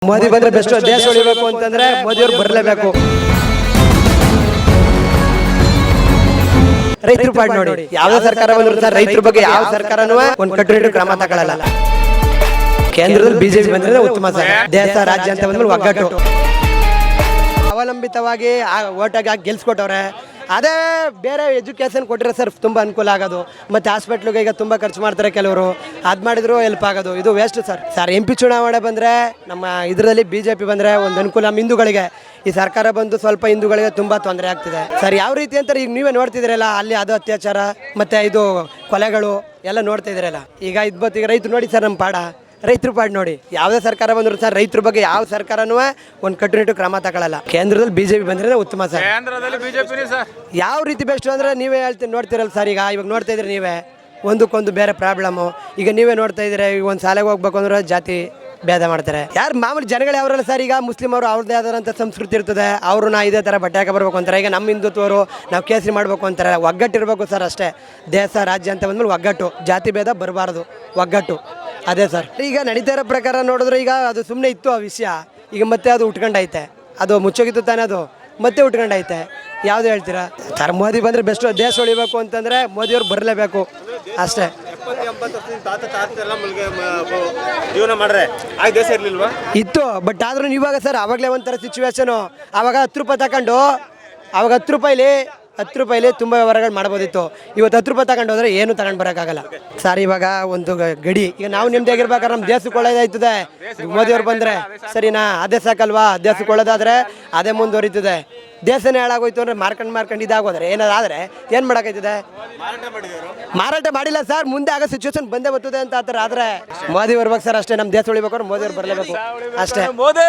ಮೋದಿ ಬಂದ್ರೆ ಬೆಸ್ಟ್. ದೇಶ ಉಳಿಬೇಕು ಅಂತಂದ್ರೆ ಮೋದಿ ಅವರು ಬರಲೇಬೇಕು. ರೈತರ ಪಾಡ್ ನೋಡಿ, ಯಾವ್ದೇ ಸರ್ಕಾರ ಬಂದ್ರು ಸರ್ ರೈತರ ಬಗ್ಗೆ ಯಾವ ಸರ್ಕಾರನೂ ಒಂದು ಕಟ್ಟುನಿಟ್ಟು ಕ್ರಮ ತಗೊಳ್ಳಲ್ಲ. ಕೇಂದ್ರದಲ್ಲಿ ಬಿಜೆಪಿ ಬಂದ್ರೆ ಉತ್ತಮ ಸರ್. ದೇಶ ರಾಜ್ಯ ಅಂತ ಬಂದ್ಮೇಲೆ ಒಗ್ಗಟ್ಟು. ಅವಲಂಬಿತವಾಗಿ ಓಟಾಗಿ ಗೆಲ್ಸ್ಕೊಟ್ಟವ್ರೆ. ಅದೇ ಬೇರೆ ಎಜುಕೇಶನ್ ಕೊಟ್ಟರೆ ಸರ್ ತುಂಬ ಅನುಕೂಲ ಆಗೋದು. ಮತ್ತು ಹಾಸ್ಪಿಟ್ಲಿಗೆ ಈಗ ತುಂಬ ಖರ್ಚು ಮಾಡ್ತಾರೆ ಕೆಲವರು, ಅದು ಮಾಡಿದ್ರು ಹೆಲ್ಪ್ ಆಗೋದು. ಇದು ವೇಸ್ಟ್ ಸರ್. ಸರ್ MP ಚುನಾವಣೆ ಬಂದರೆ ನಮ್ಮ ಇದರಲ್ಲಿ BJP ಬಂದರೆ ಒಂದು ಅನುಕೂಲ. ನಮ್ಮ ಹಿಂದೂಗಳಿಗೆ ಈ ಸರ್ಕಾರ ಬಂದು ಸ್ವಲ್ಪ ಹಿಂದೂಗಳಿಗೆ ತುಂಬ ತೊಂದರೆ ಆಗ್ತಿದೆ ಸರ್. ಯಾವ ರೀತಿ ಅಂತಾರೆ ಈಗ ನೀವೇ ನೋಡ್ತಿದ್ದೀರಲ್ಲ, ಅಲ್ಲಿ ಅದು ಅತ್ಯಾಚಾರ ಮತ್ತು ಇದು ಕೊಲೆಗಳು ಎಲ್ಲ ನೋಡ್ತಿದ್ದೀರಲ್ಲ. ಈಗ ಈಗ ರೈತರು ನೋಡಿ ಸರ್, ನಮ್ಮ ರೈತರ ಪಾಡ್ ನೋಡಿ, ಯಾವುದೇ ಸರ್ಕಾರ ಬಂದ್ರು ಸರ್ ರೈತರ ಬಗ್ಗೆ ಯಾವ ಸರ್ಕಾರನೂ ಒಂದು ಕಟ್ಟುನಿಟ್ಟು ಕ್ರಮ ತಗೊಳ್ಳಲ್ಲ. ಕೇಂದ್ರದಲ್ಲಿ BJP ಬಂದ್ರೆ ಉತ್ತಮ ಸರ್. ಕೇಂದ್ರದಲ್ಲಿ ಬಿಜೆಪಿ ಸರ್. ಯಾವ ರೀತಿ ಬೆಸ್ಟ್ ಅಂದ್ರೆ ನೀವೇ ನೋಡ್ತಿರಲ್ಲ ಸರ್. ಇವಾಗ ನೋಡ್ತಾ ಇದ್ರಿ ನೀವೇ, ಒಂದಕ್ಕೊಂದು ಬೇರೆ ಪ್ರಾಬ್ಲಮ್ಮು. ಈಗ ನೀವೇ ನೋಡ್ತಾ ಇದ್ದೀರಾ, ಈಗ ಒಂದು ಶಾಲೆಗೆ ಹೋಗ್ಬೇಕು ಅಂದ್ರೆ ಜಾತಿ ಭೇದ ಮಾಡ್ತಾರೆ. ಯಾರು ಮಾಮೂಲಿ ಜನಗಳು ಯಾವ್ರಲ್ಲ ಸರ್. ಈಗ ಮುಸ್ಲಿಂ ಅವರು ಅವ್ರದ್ದೇ ಆದಂಥ ಸಂಸ್ಕೃತಿ ಇರ್ತದೆ, ಅವ್ರನ್ನ ಇದೇ ಥರ ಬಟ್ಟೆ ಹಾಕಿ ಬರ್ಬೇಕು ಅಂತಾರೆ. ಈಗ ನಮ್ಮ ಹಿಂದುತ್ವರು ನಾವು ಕೇಸರಿ ಮಾಡಬೇಕು ಅಂತಾರೆ. ಒಗ್ಗಟ್ಟಿರ್ಬೇಕು ಸರ್ ಅಷ್ಟೇ. ದೇಶ ರಾಜ್ಯ ಅಂತ ಬಂದ್ಮೇಲೆ ಒಗ್ಗಟ್ಟು, ಜಾತಿ ಭೇದ ಬರಬಾರ್ದು, ಒಗ್ಗಟ್ಟು. ಅದೇ ಸರ್. ಈಗ ನಡೀತಾ ಇರೋ ಪ್ರಕಾರ ನೋಡಿದ್ರೆ ಈಗ ಅದು ಸುಮ್ಮನೆ ಇತ್ತು ಆ ವಿಷಯ, ಈಗ ಮತ್ತೆ ಅದು ಉಟ್ಕೊಂಡೈತೆ. ಅದು ಮುಚ್ಚೋಗಿತ್ತು ತಾನೇ, ಅದು ಮತ್ತೆ ಉಟ್ಕೊಂಡೈತೆ. ಯಾವುದು ಹೇಳ್ತೀರಾ ಸರ್? ಮೋದಿ ಬಂದರೆ ಬೆಸ್ಟ್. ದೇಶ ಉಳಿಬೇಕು ಅಂತಂದರೆ ಮೋದಿಯವ್ರು ಬರಲೇಬೇಕು ಅಷ್ಟೇ. ಜೀವನ ಮಾಡ್ರೆ ಆಗ ದೇಶ ಇರ್ಲಿಲ್ವಾ? ಇತ್ತು, ಬಟ್ ಆದ್ರೂ ಇವಾಗ ಸರ್ ಅವಾಗಲೇ ಒಂಥರ ಸಿಚುವೇಶನು. ಆವಾಗ 10 ರೂಪಾಯಿ ತಗೊಂಡು, ಆವಾಗ 10 ರೂಪಾಯಿಲಿ ತುಂಬ ವ್ಯವಹಾರಗಳು ಮಾಡ್ಬೋದಿತ್ತು. ಇವತ್ತು 10 ರೂಪಾಯಿ ತಗೊಂಡು ಹೋದ್ರೆ ಏನು ತಗೊಂಡು ಬರೋಕ್ಕಾಗಲ್ಲ ಸರ್. ಇವಾಗ ಒಂದು ಗಡಿ, ಈಗ ನಾವು ನೆಮ್ಮದಿಯಾಗಿರ್ಬೇಕಾದ್ರೆ ನಮ್ಮ ದೇಶಕ್ಕೆ ಒಳ್ಳೇದಾಯ್ತದೆ ಮೋದಿಯವ್ರು ಬಂದರೆ, ಸರಿನಾ? ಅದೇ ಸಾಕಲ್ವಾ? ದೇಶಕ್ಕೆ ಒಳ್ಳೇದಾದ್ರೆ ಅದೇ ಮುಂದುವರಿತದೆ. ದೇಶನೇ ಹಾಳಾಗೋಯ್ತು ಅಂದರೆ ಮಾರ್ಕೊಂಡು ಇದಾಗೋದ್ರೆ ಏನಾದ್ರೆ ಏನು ಮಾಡೋಕ್ಕಾಯ್ತದೆ? ಮಾರಾಟ ಮಾಡಿಲ್ಲ ಸರ್. ಮುಂದೆ ಆಗೋ ಸಿಚುವೇಶನ್ ಬಂದೇ ಬರ್ತದೆ ಅಂತ ಆ ಥರ ಆದರೆ ಮೋದಿ ಬರ್ಬೇಕು ಸರ್ ಅಷ್ಟೇ. ನಮ್ಮ ದೇಶ ಉಳಿಬೇಕಾದ್ರೆ ಮೋದಿಯವ್ರು ಬರಲೇಬೇಕು ಅಷ್ಟೇ. ಮೋದಿ